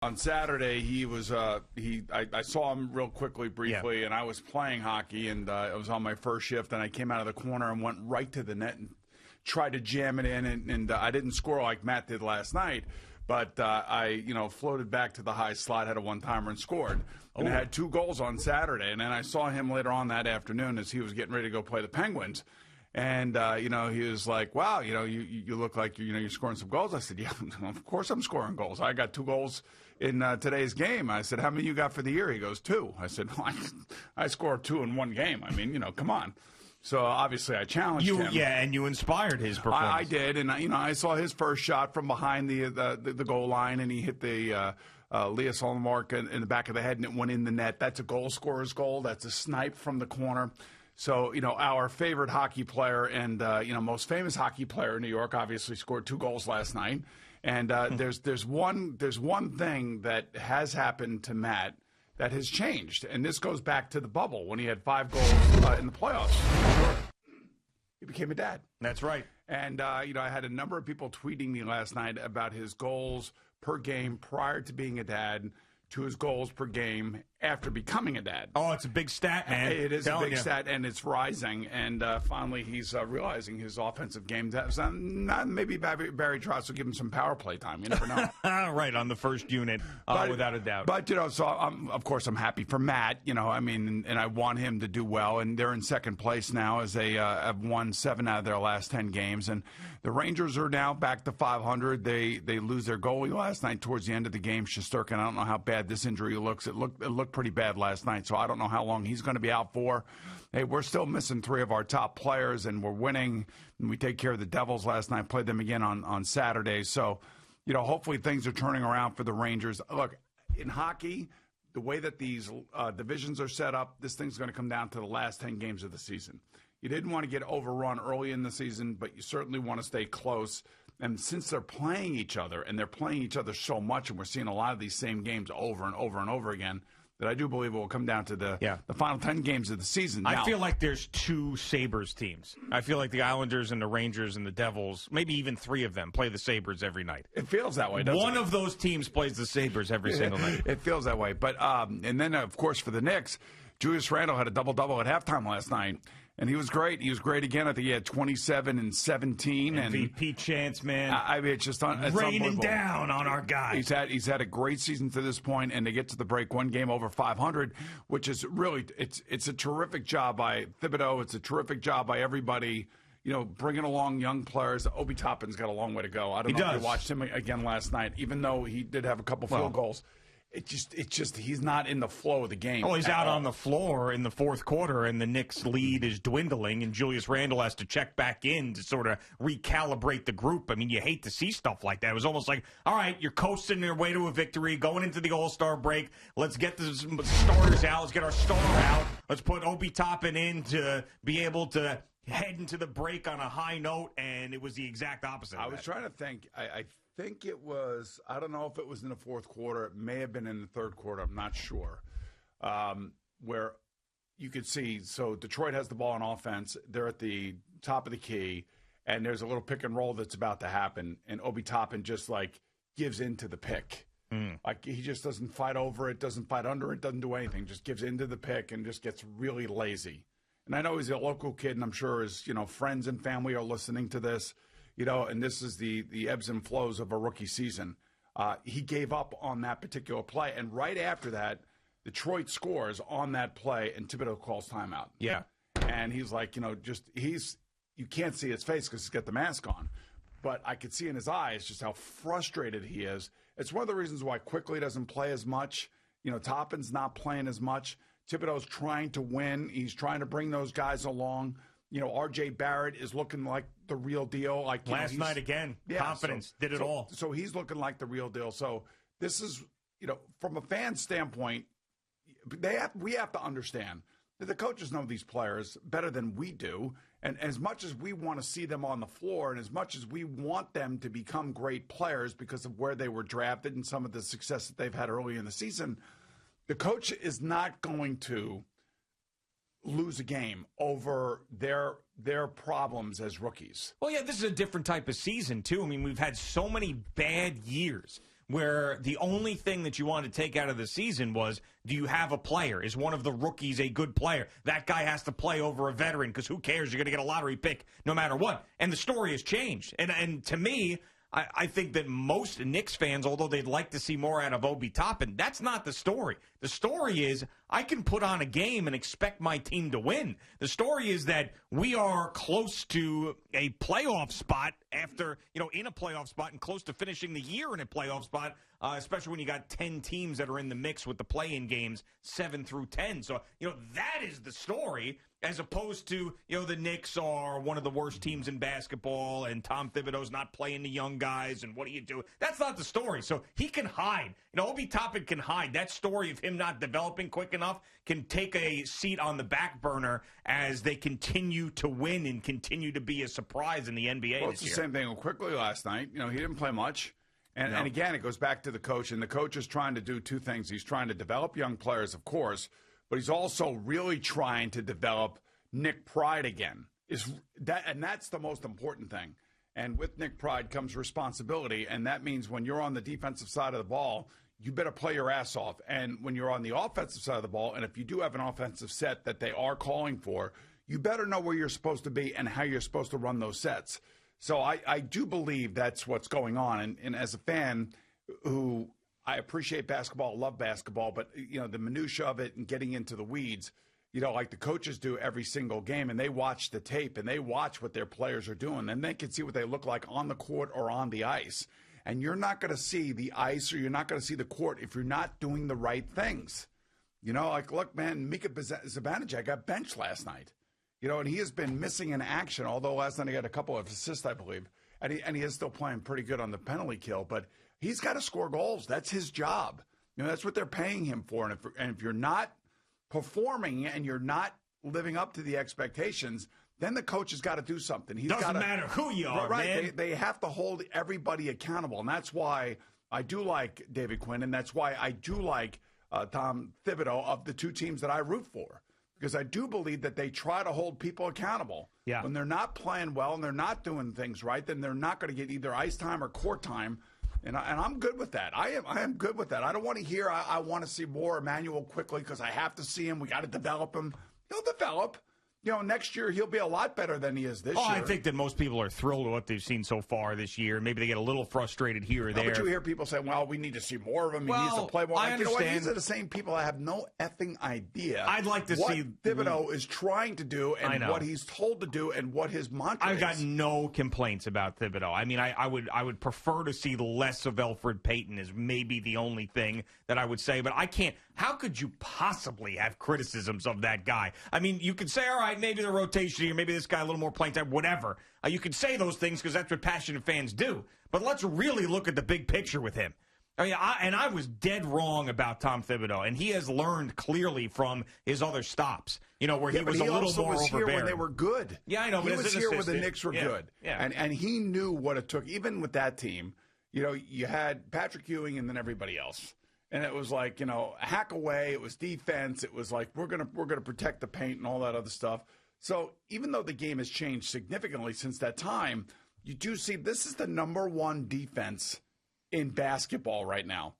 On Saturday, he was I saw him real briefly, and I was playing hockey, and I was on my first shift, and I came out of the corner and went right to the net and tried to jam it in, and I didn't score like Matt did last night, but I floated back to the high slot, had a one-timer, and scored. And I had 2 goals on Saturday, and then I saw him later on that afternoon as he was getting ready to go play the Penguins. And, he was like, wow, you look like, you're scoring some goals. I said, yeah, of course I'm scoring goals. I got 2 goals in today's game. I said, how many you got for the year? He goes, 2. I said, well, I scored 2 in one game. I mean, come on. So obviously I challenged him. Yeah, and you inspired his performance. I did, and I saw his first shot from behind the goal line, and he hit the Elias Olmark in the back of the head, and it went in the net. That's a goal scorer's goal. That's a snipe from the corner. So, our favorite hockey player and, most famous hockey player in New York obviously scored 2 goals last night. And there's one thing that has happened to Matt that has changed. And this goes back to the bubble when he had 5 goals in the playoffs. He became a dad. That's right. And, I had a number of people tweeting me last night about his goals per game prior to being a dad to his goals per game after becoming a dad. Oh, it's a big stat, man. It is a big stat, and it's rising. And finally, he's realizing his offensive game. Maybe Barry Trotz will give him some power play time. You never know. Right, on the first unit, without a doubt. But, so of course I'm happy for Matt, and I want him to do well. And they're in second place now as they have won 7 out of their last 10 games. And the Rangers are now back to 500. They lose their goalie last night towards the end of the game, Shesterkin. I don't know how bad this injury looks. It looked pretty bad last night, so I don't know how long he's going to be out for. Hey, we're still missing 3 of our top players, and we're winning. And we take care of the Devils last night, played them again on Saturday. So, hopefully things are turning around for the Rangers. Look, in hockey, the way that these divisions are set up, this thing's going to come down to the last 10 games of the season. You didn't want to get overrun early in the season, but you certainly want to stay close. And since they're playing each other, and they're playing each other so much, and we're seeing a lot of these same games over and over and over again, that I do believe it will come down to the final 10 games of the season. Now, I feel like there's 2 Sabres teams. I feel like the Islanders and the Rangers and the Devils, maybe even 3 of them, play the Sabres every night. It feels that way, doesn't it? One of those teams plays the Sabres every single night. It feels that way. But and then, of course, for the Knicks, Julius Randle had a double-double at halftime last night. And he was great. He was great again. I think he had 27 and 17. MVP chance, man. I mean, it's just it's raining down on our guy. He's had a great season to this point, and to get to the break, 1 game over 500, which is really it's a terrific job by Thibodeau. It's a terrific job by everybody. Bringing along young players. Obi Toppin's got a long way to go. I don't know if you watched him again last night, even though he did have a couple field goals. It's just he's not in the flow of the game. Oh, he's out on the floor in the fourth quarter, and the Knicks' lead is dwindling, and Julius Randle has to check back in to sort of recalibrate the group. I mean, you hate to see stuff like that. It was almost like, all right, you're coasting your way to a victory, going into the All-Star break. Let's get the starters out. Let's get our star out. Let's put Obi Toppin in to be able to head into the break on a high note, and it was the exact opposite. I was trying to think. I think it was, I don't know if it was in the fourth quarter. It may have been in the third quarter. I'm not sure. Where you could see, so Detroit has the ball on offense. They're at the top of the key, and there's a little pick and roll that's about to happen. And Obi Toppin just, gives into the pick. Like, he just doesn't fight over it, doesn't fight under it, doesn't do anything. Just gives into the pick and just gets really lazy. And I know he's a local kid, and I'm sure his, friends and family are listening to this. And this is the ebbs and flows of a rookie season. He gave up on that particular play. And right after that, Detroit scores on that play, and Thibodeau calls timeout. Yeah. And he's like, you can't see his face because he's got the mask on. But I could see in his eyes just how frustrated he is. It's one of the reasons why Quickly doesn't play as much. Toppin's not playing as much. Thibodeau's trying to win. He's trying to bring those guys along. R.J. Barrett is looking like the real deal. Like last night again, confidence, did it all. So he's looking like the real deal. So this is, from a fan standpoint, we have to understand that the coaches know these players better than we do. And as much as we want to see them on the floor, and as much as we want them to become great players because of where they were drafted and some of the success that they've had early in the season, the coach is not going to lose a game over their problems as rookies. Well, yeah, this is a different type of season, too. I mean, we've had so many bad years where the only thing that you wanted to take out of the season was, do you have a player? Is one of the rookies a good player? That guy has to play over a veteran because who cares? You're going to get a lottery pick no matter what. And the story has changed. And to me, I think that most Knicks fans, although they'd like to see more out of Obi Toppin, that's not the story. The story is I can put on a game and expect my team to win. The story is that we are close to a playoff spot after, in a playoff spot and close to finishing the year in a playoff spot, especially when you got 10 teams that are in the mix with the play-in games, 7 through 10. So, that is the story, as opposed to, the Knicks are one of the worst teams in basketball and Tom Thibodeau's not playing the young guys and what do you do? That's not the story. So he can hide. Obi Toppin can hide. That story of him not developing quick enough can take a seat on the back burner as they continue to win and continue to be a surprise in the NBA Well, it's the same thing quickly last night. He didn't play much. And again, it goes back to the coach. And the coach is trying to do two things. He's trying to develop young players, of course, but he's also really trying to develop Nick Pride again. And that's the most important thing. And with Nick Pride comes responsibility, and that means when you're on the defensive side of the ball, you better play your ass off. And when you're on the offensive side of the ball, and if you do have an offensive set that they are calling for, you better know where you're supposed to be and how you're supposed to run those sets. So I do believe that's what's going on. And as a fan who I appreciate basketball, love basketball, but, the minutia of it and getting into the weeds, like the coaches do every single game, and they watch the tape and they watch what their players are doing, and they can see what they look like on the court or on the ice. And you're not going to see the ice or you're not going to see the court if you're not doing the right things. Look, man, Mika Zibanejad got benched last night. And he has been missing in action, although last night he got a couple of assists, I believe. And he is still playing pretty good on the penalty kill, but he's got to score goals. That's his job. That's what they're paying him for. And if you're not performing and you're not living up to the expectations, then the coach has got to do something. Doesn't matter who you are, right? Man. They have to hold everybody accountable, and that's why I do like David Quinn, and that's why I do like Tom Thibodeau of the two teams that I root for, because I do believe that they try to hold people accountable. Yeah. When they're not playing well and they're not doing things right, then they're not going to get either ice time or court time. And I'm good with that. I am good with that. I don't want to hear I want to see more Emmanuel quickly because I have to see him. We got to develop him. He'll develop. Next year he'll be a lot better than he is this year. I think that most people are thrilled with what they've seen so far this year. Maybe they get a little frustrated here or there. But you hear people say, well, we need to see more of him. He needs to play more. I understand. These are the same people that have no effing idea I'd like to what see Thibodeau is trying to do and what he's told to do and what his mantra is. I've got no complaints about Thibodeau. I mean, I would prefer to see less of Elfrid Payton is maybe the only thing that I would say. But I can't. How could you possibly have criticisms of that guy? I mean, you could say, all right, maybe the rotation here, maybe this guy a little more playing time, whatever. You could say those things because that's what passionate fans do. But let's really look at the big picture with him. I mean, I was dead wrong about Tom Thibodeau, and he has learned clearly from his other stops. Where he was a little more was overbearing. Here when they were good. Yeah, I know. He but was here when the Knicks were good. Yeah. And he knew what it took. Even with that team, you had Patrick Ewing and then everybody else. And it was like, hack away. It was defense. It was like, we're gonna protect the paint and all that other stuff. So even though the game has changed significantly since that time, you do see this is the number one defense in basketball right now.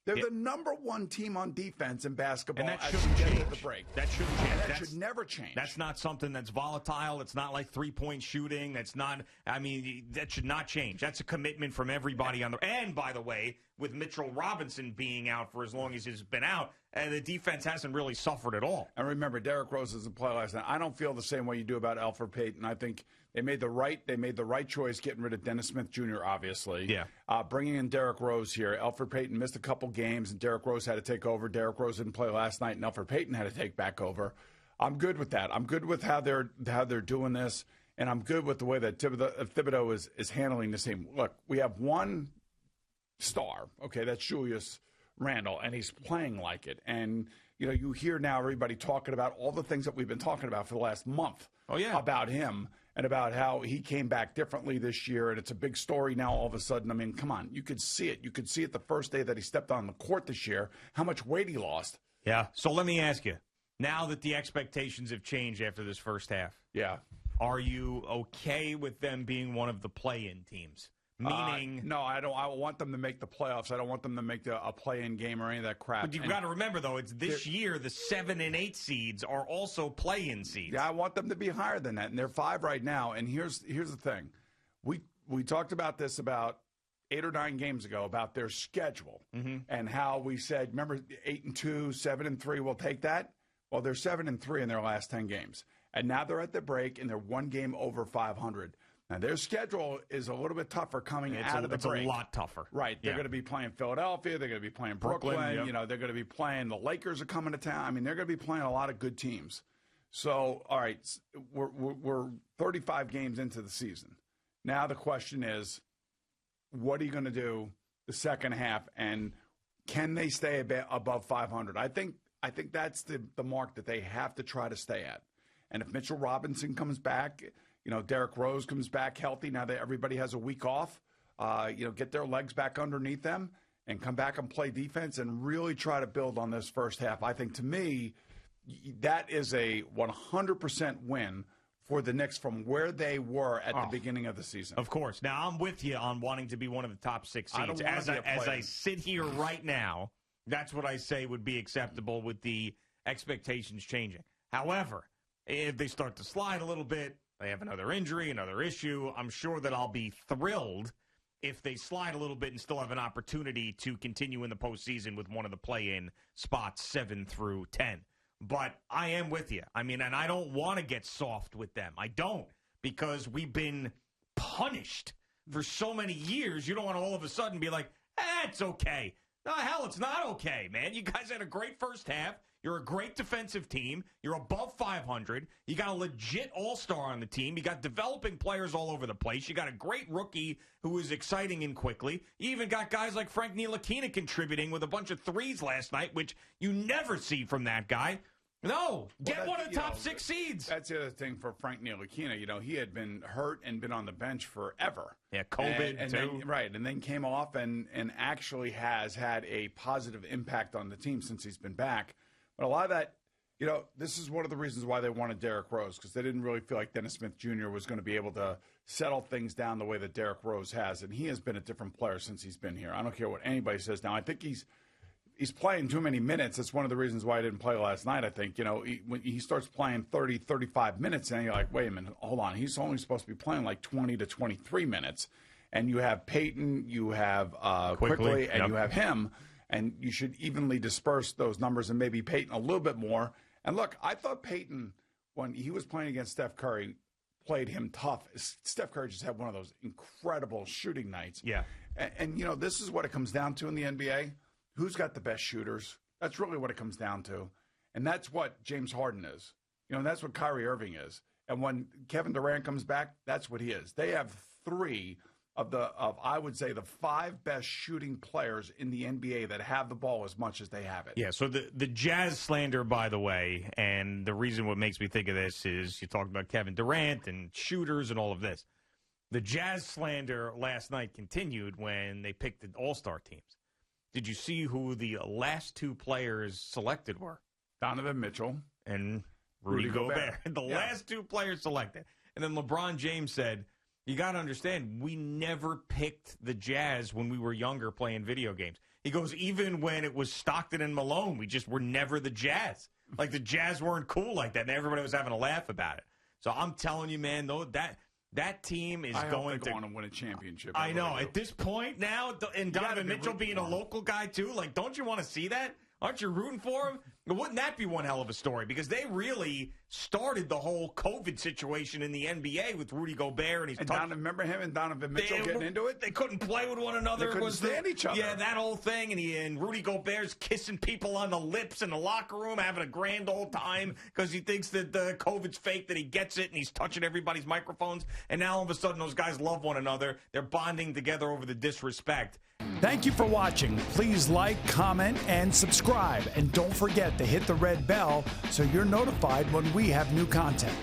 They're the number one team on defense in basketball. And that shouldn't change. The break. That shouldn't change. That should never change. That's not something that's volatile. It's not like three-point shooting. That's not, that should not change. That's a commitment from everybody on the. And by the way, with Mitchell Robinson being out for as long as he's been out, the defense hasn't really suffered at all. And remember, Derrick Rose doesn't play last night. I don't feel the same way you do about Elfrid Payton. I think they made the right choice getting rid of Dennis Smith Jr., obviously. Yeah. Bringing in Derrick Rose here. Elfrid Payton missed a couple games, and Derrick Rose had to take over. Derrick Rose didn't play last night, and Elfrid Payton had to take back over. I'm good with that. I'm good with how they're doing this, and I'm good with the way that Thibodeau is handling this team. Look, we have one star, okay, that's Julius Randle, and he's playing like it. And, you hear now everybody talking about all the things that we've been talking about for the last month about him and about how he came back differently this year, and it's a big story now all of a sudden. I mean, come on, you could see it. You could see it the first day that he stepped on the court this year, how much weight he lost. Yeah, so let me ask you, now that the expectations have changed after this first half, yeah, are you okay with them being one of the play-in teams? Meaning, no, I don't. I want them to make the playoffs. I don't want them to make a play-in game or any of that crap. but you've got to remember, though, it's this year the 7 and 8 seeds are also play-in seeds. Yeah, I want them to be higher than that, and they're 5 right now. And here's the thing: we talked about this about 8 or 9 games ago about their schedule and how we said, remember, 8-2, 7-3, we'll take that. Well, they're 7-3 in their last 10 games, and now they're at the break and they're 1 game over 500. Now their schedule is a little bit tougher coming out of the break. It's a lot tougher, right? They're going to be playing Philadelphia. They're going to be playing Brooklyn. Yep. You know, they're going to be playing the Lakers are coming to town. I mean, they're going to be playing a lot of good teams. So, all right, we're 35 games into the season. Now the question is, what are you going to do the second half, and can they stay a bit above 500? I think that's the mark that they have to try to stay at. And if Mitchell Robinson comes back, you know, Derrick Rose comes back healthy now that everybody has a week off, you know, get their legs back underneath them and come back and play defense and really try to build on this first half. I think, to me, that is a 100% win for the Knicks from where they were at the beginning of the season. Of course. Now, I'm with you on wanting to be one of the top 6 seeds. As I sit here right now, that's what I say would be acceptable with the expectations changing. However, if they start to slide a little bit, they have another injury, another issue, I'm sure that I'll be thrilled if they slide a little bit and still have an opportunity to continue in the postseason with one of the play-in spots 7 through 10. But I am with you. I mean, and I don't want to get soft with them. I don't, because we've been punished for so many years. You don't want to all of a sudden be like, it's okay. No, hell, it's not okay, man. You guys had a great first half. You're a great defensive team. You're above 500. You got a legit all-star on the team. You got developing players all over the place. You got a great rookie who is exciting and quickly. You even got guys like Frank Ntilikina contributing with a bunch of threes last night, which you never see from that guy. No, get one of the top 6 seeds. That's the other thing for Frank Ntilikina. You know, he had been hurt and been on the bench forever. Yeah, COVID, and too. And then came off and actually has had a positive impact on the team since he's been back. But a lot of that, you know, this is one of the reasons why they wanted Derrick Rose, because they didn't really feel like Dennis Smith Jr. was going to be able to settle things down the way that Derrick Rose has. And he has been a different player since he's been here. I don't care what anybody says now. I think he's playing too many minutes. That's one of the reasons why I didn't play last night, I think. You know, when he starts playing 30, 35 minutes, and you're like, wait a minute, hold on. He's only supposed to be playing like 20 to 23 minutes. And you have Peyton, you have Quickly, and you have him. And you should evenly disperse those numbers and maybe Peyton a little bit more. And look, I thought Peyton, when he was playing against Steph Curry, played him tough. Steph Curry just had one of those incredible shooting nights. Yeah. And you know, this is what it comes down to in the NBA. Who's got the best shooters? That's really what it comes down to. And that's what James Harden is. You know, that's what Kyrie Irving is. And when Kevin Durant comes back, that's what he is. They have 3 of I would say the 5 best shooting players in the NBA that have the ball as much as they have it. Yeah, so the Jazz slander, by the way, and the reason what makes me think of this is you talked about Kevin Durant and shooters and all of this. The Jazz slander last night continued when they picked the All-Star teams. Did you see who the last 2 players selected were? Donovan Mitchell and Rudy Gobert. The last 2 players selected. And then LeBron James said, you got to understand, we never picked the Jazz when we were younger playing video games. He goes, even when it was Stockton and Malone, we just were never the Jazz. Like, the Jazz weren't cool like that, and everybody was having a laugh about it. So I'm telling you, man, though, that team is going to want to win a championship. I know. At this point now, and Donovan Mitchell being a local guy, too, like, don't you want to see that? Aren't you rooting for him? Wouldn't that be one hell of a story? Because they really started the whole COVID situation in the NBA with Rudy Gobert. And remember him and Donovan Mitchell getting into it? They couldn't play with one another. They couldn't stand each other. Yeah, that whole thing. And Rudy Gobert's kissing people on the lips in the locker room, having a grand old time because he thinks that the COVID's fake, that he gets it, and he's touching everybody's microphones. And now all of a sudden those guys love one another. They're bonding together over the disrespect. Thank you for watching. Please like, comment, and subscribe. And don't forget to hit the red bell so you're notified when we have new content.